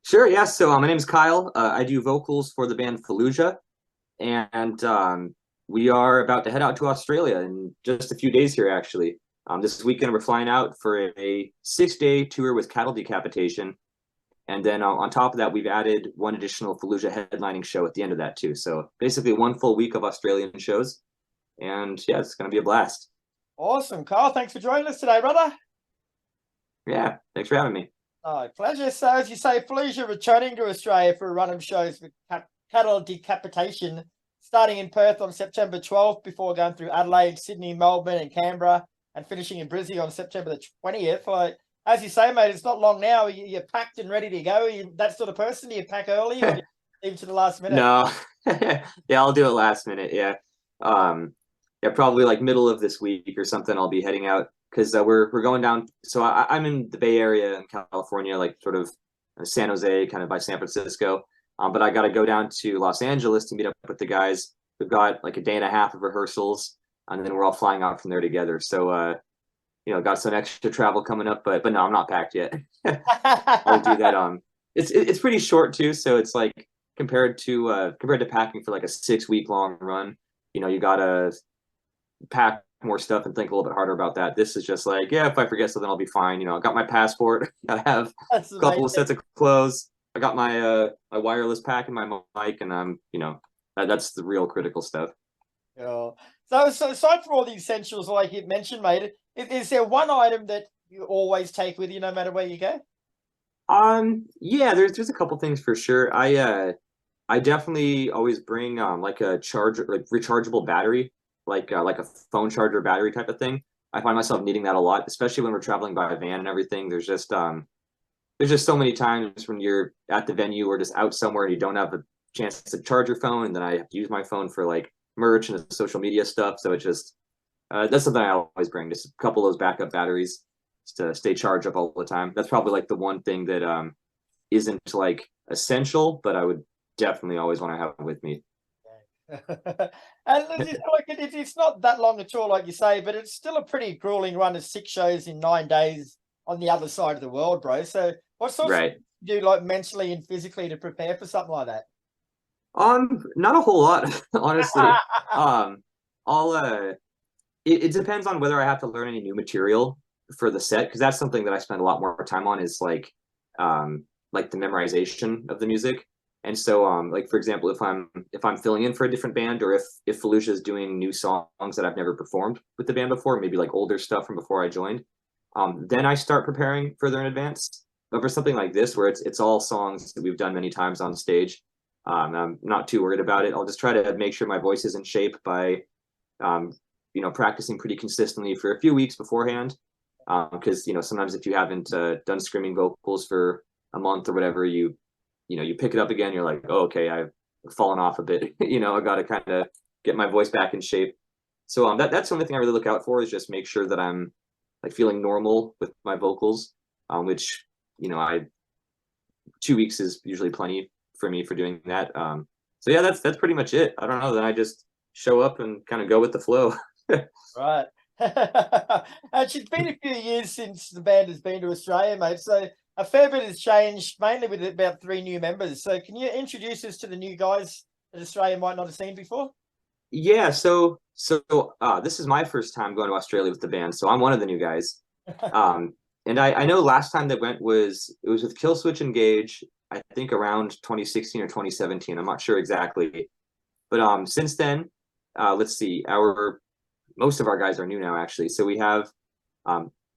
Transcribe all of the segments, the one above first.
Sure, yeah. So my name's Kyle. I do vocals for the band Fallujah, and we are about to head out to Australia in just a few days here, actually. This weekend we're flying out for a 6-day tour with Cattle Decapitation, and then on top of that, we've added one additional Fallujah headlining show at the end of that too. So basically, one full week of Australian shows, and yeah, it's going to be a blast. Awesome, Kyle. Thanks for joining us today, brother. Yeah, thanks for having me. Oh, pleasure. So, as you say, Fallujah returning to Australia for a run of shows with Cattle Decapitation, starting in Perth on September 12th before going through Adelaide, Sydney, Melbourne, and Canberra, and finishing in Brisbane on September the 20th. Like, as you say, mate, it's not long now. You're packed and ready to go. Are you that sort of person? Do you pack early or do you leave to the last minute? No, yeah, I'll do it last minute. Yeah, yeah, probably like middle of this week or something. I'll be heading out because we're going down. So I'm in the Bay Area in California, like sort of San Jose, kind of by San Francisco. But I got to go down to Los Angeles to meet up with the guys. We've got like a day and a half of rehearsals, and then we're all flying out from there together. So got some extra travel coming up, but no, I'm not packed yet. I'll do that. It's pretty short too, so it's like compared to packing for like a 6-week long run. You gotta pack more stuff and think a little bit harder about that. This is just like, yeah, if I forget something, I'll be fine. I got my passport. I have That's a couple of amazing. sets of clothes. I got my wireless pack and my mic, and that's the real critical stuff. Yeah. So aside from all the essentials, like you mentioned, mate, is there one item that you always take with you no matter where you go? Yeah, there's a couple things for sure. I definitely always bring like a charger, like rechargeable battery, like a phone charger battery type of thing. I find myself needing that a lot, especially when we're traveling by van and everything. There's just so many times when you're at the venue or just out somewhere and you don't have a chance to charge your phone, and then I have to use my phone for like merch and social media stuff. So it's just that's something I always bring, just a couple of those backup batteries just to stay charged up all the time. That's probably like the one thing that isn't like essential, but I would definitely always want to have with me. And it's not that long at all, like you say, but it's still a pretty grueling run of 6 shows in 9 days on the other side of the world, bro. So what sort of Right. do you like mentally and physically to prepare for something like that? Not a whole lot, honestly. I'll it depends on whether I have to learn any new material for the set, because that's something that I spend a lot more time on is like the memorization of the music. And so like for example, if I'm filling in for a different band, or if Fallujah is doing new songs that I've never performed with the band before, maybe like older stuff from before I joined, then I start preparing further in advance. But for something like this, where it's all songs that we've done many times on stage, I'm not too worried about it. I'll just try to make sure my voice is in shape by practicing pretty consistently for a few weeks beforehand. Because sometimes if you haven't done screaming vocals for a month or whatever, you pick it up again, you're like, oh, okay, I've fallen off a bit. I got to kind of get my voice back in shape. So that's the only thing I really look out for, is just make sure that I'm like feeling normal with my vocals, which I 2 weeks is usually plenty for me for doing that. So yeah, that's pretty much it. I don't know. Then I just show up and kind of go with the flow. Right. It's been a few years since the band has been to Australia, mate. So a fair bit has changed, mainly with about 3 new members. So can you introduce us to the new guys that Australia might not have seen before? Yeah, so this is my first time going to Australia with the band, so I'm one of the new guys. And I know last time that went it was with Killswitch Engage, I think around 2016 or 2017. I'm not sure exactly. But since then, let's see, most of our guys are new now, actually. So we have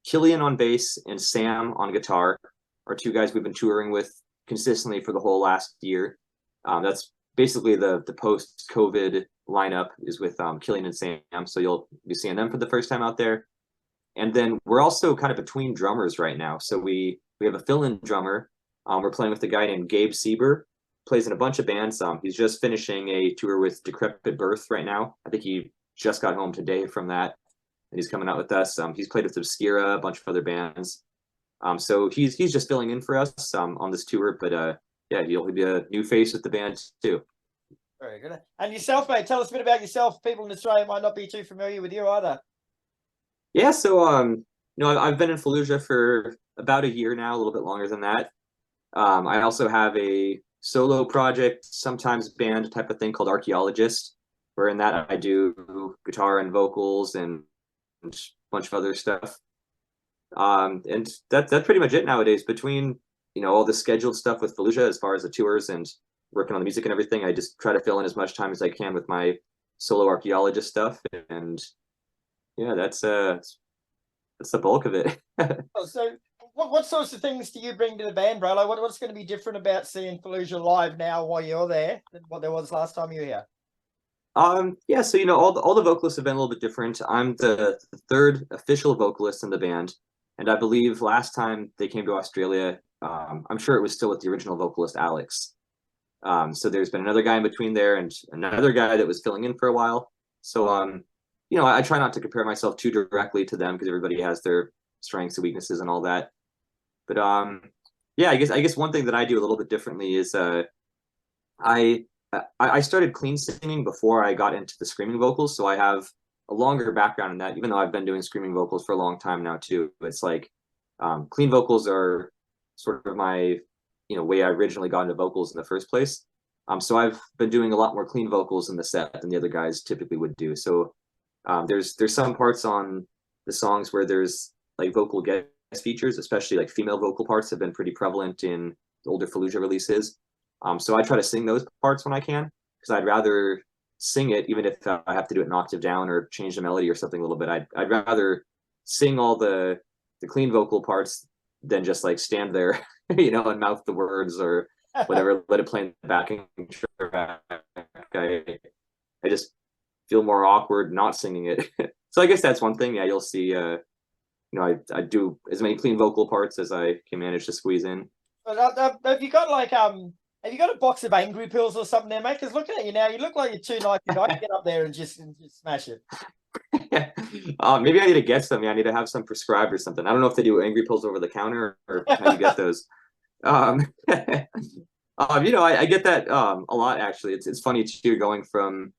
Killian on bass and Sam on guitar, are 2 guys we've been touring with consistently for the whole last year. That's basically the post-COVID lineup is with Killian and Sam. So you'll be seeing them for the first time out there. And then we're also kind of between drummers right now. So we have a fill-in drummer. We're playing with a guy named Gabe Sieber, plays in a bunch of bands. He's just finishing a tour with Decrepit Birth right now. I think he just got home today from that, and he's coming out with us. He's played with Obscura, a bunch of other bands. So he's just filling in for us on this tour. But yeah, he'll be a new face with the band too. Very good. And yourself, mate, tell us a bit about yourself. People in Australia might not be too familiar with you either. Yeah, so I've been in Fallujah for about a year now, a little bit longer than that. I also have a solo project, sometimes band type of thing called Archaeologist, where in that I do guitar and vocals and a bunch of other stuff. And that's pretty much it nowadays. Between all the scheduled stuff with Fallujah as far as the tours and working on the music and everything, I just try to fill in as much time as I can with my solo Archaeologist stuff. And yeah, that's the bulk of it. So what sorts of things do you bring to the band, bro? Like what's going to be different about seeing Fallujah live now while you're there than what there was last time you were here? Yeah, so all the vocalists have been a little bit different. I'm the third official vocalist in the band, and I believe last time they came to Australia, I'm sure it was still with the original vocalist Alex. So there's been another guy in between there and another guy that was filling in for a while. So I try not to compare myself too directly to them because everybody has their strengths and weaknesses and all that. But yeah, I guess one thing that I do a little bit differently is I started clean singing before I got into the screaming vocals, so I have a longer background in that, even though I've been doing screaming vocals for a long time now too. It's like clean vocals are sort of my way I originally got into vocals in the first place. So I've been doing a lot more clean vocals in the set than the other guys typically would do. So there's some parts on the songs where there's like vocal guest features, especially like female vocal parts have been pretty prevalent in older Fallujah releases. So I try to sing those parts when I can, because I'd rather sing it, even if I have to do it an octave down or change the melody or something a little bit. I'd rather sing all the clean vocal parts than just like stand there, and mouth the words or whatever, let it play in the backing track. I just feel more awkward not singing it. So I guess that's one thing. Yeah, you'll see. I do as many clean vocal parts as I can manage to squeeze in. Have you got like have you got a box of angry pills or something there, mate? Because looking at you now, you look like you're too nice to get up there and just smash it. Maybe I need to get some. I need to have some prescribed or something. I don't know if they do angry pills over the counter or how you get those. I get that a lot actually. It's funny too, going from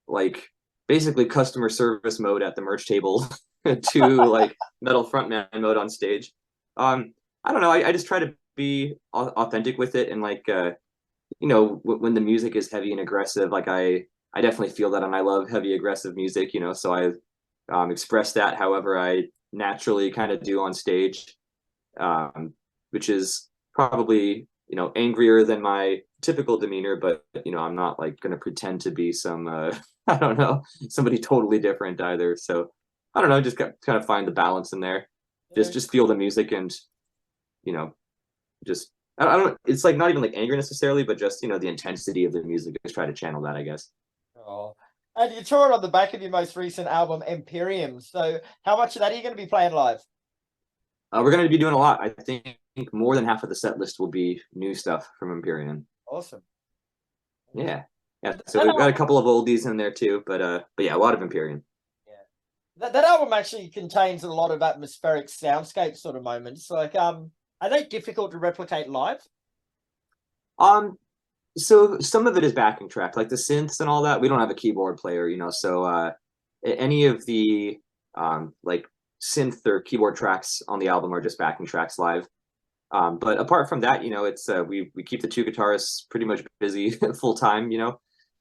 like basically customer service mode at the merch table to like metal frontman mode on stage. I don't know. I just try to be authentic with it, and like when the music is heavy and aggressive, like I definitely feel that, and I love heavy aggressive music, so I express that however I naturally kind of do on stage, which is probably angrier than my typical demeanor, but I'm not like going to pretend to be some I don't know, somebody totally different either. So I don't know, just kind of find the balance in there. Just feel the music and just I don't. It's like not even like anger necessarily, but just the intensity of the music. Just try to channel that, I guess. Oh, and you toured on the back of your most recent album, Empyrean. So how much of that are you going to be playing live? We're going to be doing a lot. I think more than half of the set list will be new stuff from Empyrean. Awesome. Yeah. So we've got a couple of oldies in there too, but yeah, a lot of Empyrean. Yeah, that album actually contains a lot of atmospheric soundscape sort of moments. Like, are they difficult to replicate live? So some of it is backing track, like the synths and all that. We don't have a keyboard player, so any of the like synth or keyboard tracks on the album are just backing tracks live. But apart from that, it's we keep the two guitarists pretty much busy full time,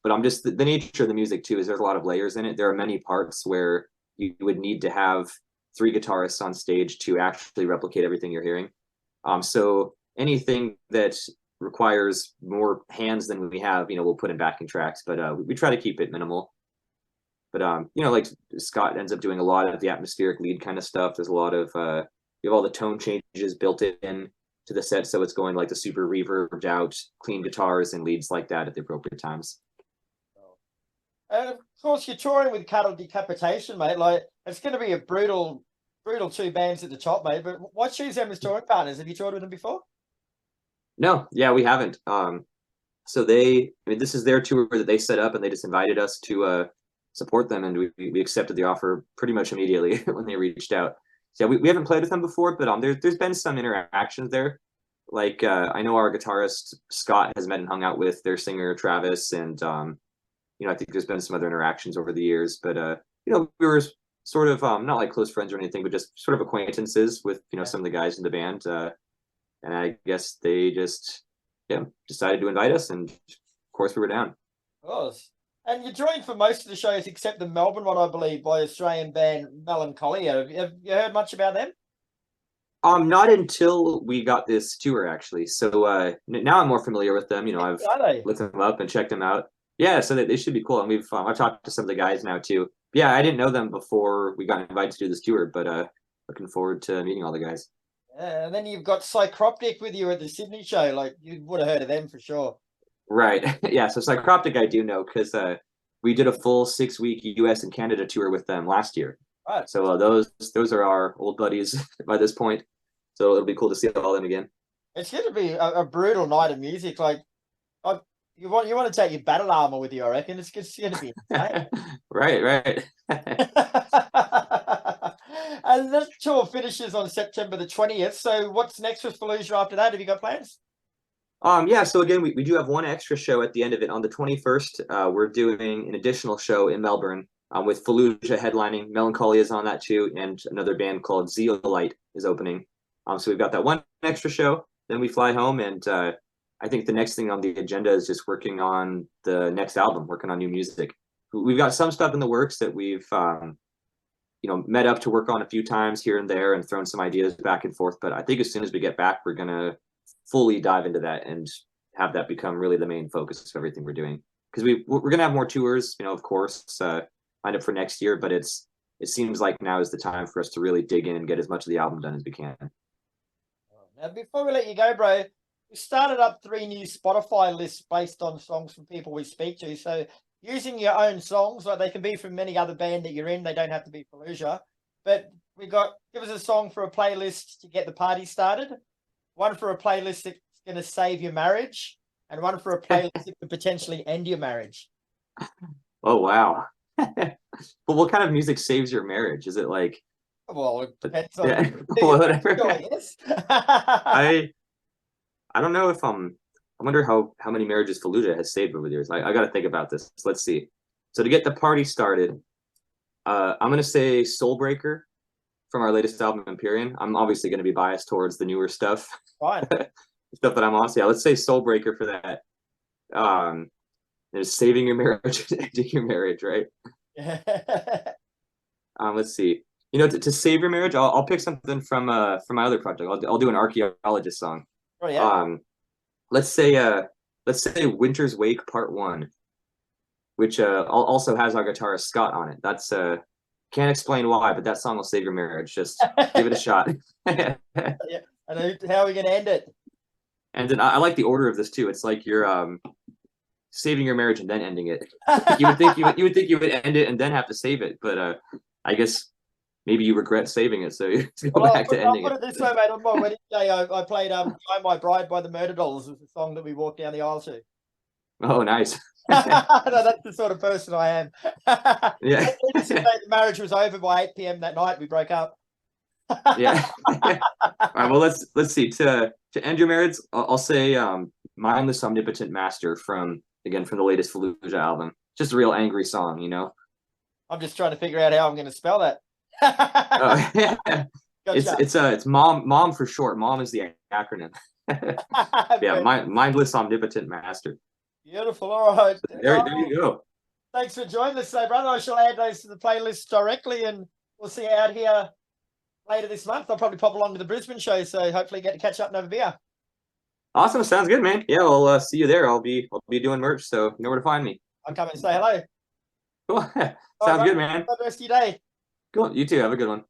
But I'm just the nature of the music too is there's a lot of layers in it. There are many parts where you would need to have three guitarists on stage to actually replicate everything you're hearing. So anything that requires more hands than we have, we'll put in backing tracks, but we try to keep it minimal. But like Scott ends up doing a lot of the atmospheric lead kind of stuff. There's a lot of you have all the tone changes built in to the set, so it's going like the super reverbed out clean guitars and leads like that at the appropriate times. And of course, you're touring with Cattle Decapitation, mate. Like, it's going to be a brutal two bands at the top, mate. But what's choose them as touring partners? Have you toured with them before? No, yeah, we haven't. So this is their tour that they set up, and they just invited us to support them, and we accepted the offer pretty much immediately when they reached out. So yeah, we haven't played with them before, but there's been some interactions there. Like I know our guitarist Scott has met and hung out with their singer Travis, and I think there's been some other interactions over the years, but we were sort of not like close friends or anything, but just sort of acquaintances with some of the guys in the band. and I guess they just decided to invite us, and of course we were down. Of course. And you joined for most of the shows except the Melbourne one, I believe, by Australian band Melancholia. Have you heard much about them? Not until we got this tour, actually. So now I'm more familiar with them. I've looked them up and checked them out. Yeah, so they should be cool. And I've talked to some of the guys now too. Yeah, I didn't know them before we got invited to do this tour, but looking forward to meeting all the guys. Yeah, and then you've got Psychroptic with you at the Sydney show. Like, you would have heard of them for sure. Right. Yeah. So Psychroptic I do know because we did a full 6-week US and Canada tour with them last year. Right. So those are our old buddies by this point. So it'll be cool to see all of them again. It's going to be a brutal night of music. Like, you want to take your battle armor with you, I reckon. It's going to be insane. Right. And the tour finishes on September the 20th. So what's next for Fallujah after that? Have you got plans? Yeah, so again, we do have one extra show at the end of it. On the 21st, we're doing an additional show in Melbourne with Fallujah headlining. Melancholia is on that too, and another band called Zeolite is opening. So we've got that one extra show. Then we fly home, and I think the next thing on the agenda is just working on the next album, working on new music. We've got some stuff in the works that we've met up to work on a few times here and there and thrown some ideas back and forth. But I think as soon as we get back, we're gonna fully dive into that and have that become really the main focus of everything we're doing. Because we're gonna have more tours, of course, lined up for next year. But it seems like now is the time for us to really dig in and get as much of the album done as we can. Now, before we let you go, bro, we started up 3 new Spotify lists based on songs from people we speak to. So using your own songs, like they can be from any other band that you're in, they don't have to be Fallujah. But give us a song for a playlist to get the party started, one for a playlist that's going to save your marriage, and one for a playlist that could potentially end your marriage. Oh, wow. But what kind of music saves your marriage? Is it like... Well, it depends on whatever. Yes. I don't know if I wonder how many marriages Fallujah has saved over the years. I got to think about this. Let's see. So to get the party started, I'm gonna say Soulbreaker from our latest album, Empyrean. I'm obviously gonna be biased towards the newer stuff. Fine. Stuff that I'm on. So yeah, let's say Soulbreaker for that. There's saving your marriage, ending your marriage, right? Let's see. To save your marriage, I'll pick something from my other project. I'll do an archaeologist song. Oh yeah. Let's say Winter's Wake Part 1, which also has our guitarist Scott on it. That's can't explain why, but that song will save your marriage. Just give it a shot. Yeah. And how are we gonna end it? And then I like the order of this too. It's like you're saving your marriage and then ending it. You would think you would end it and then have to save it, but I guess maybe you regret saving it, so you go back to ending it. I'll put it this way, mate. On my wedding day, I played "I'm My Bride" by the Murder Dolls. It was the song that we walked down the aisle to. Oh, nice. No, that's the sort of person I am. Yeah. The marriage was over by 8 p.m. that night. We broke up. Yeah. All right. Well, let's see. To end your marriage, I'll say "Mindless Omnipotent Master" from the latest Fallujah album. Just a real angry song, I'm just trying to figure out how I'm going to spell that. Yeah. It's mom for short. Mom is the acronym. Yeah, Mindless Omnipotent Master. Beautiful. All right. There you go. Thanks for joining us, brother. I shall add those to the playlist directly, and we'll see you out here later this month. I'll probably pop along to the Brisbane show, so hopefully get to catch up and have a beer. Awesome. Sounds good, man. Yeah, I'll see you there. I'll be doing merch, so you know where to find me. I'll come and say hello. Cool. Sounds good, man. Have a rest of your day. Cool. You too. Have a good one.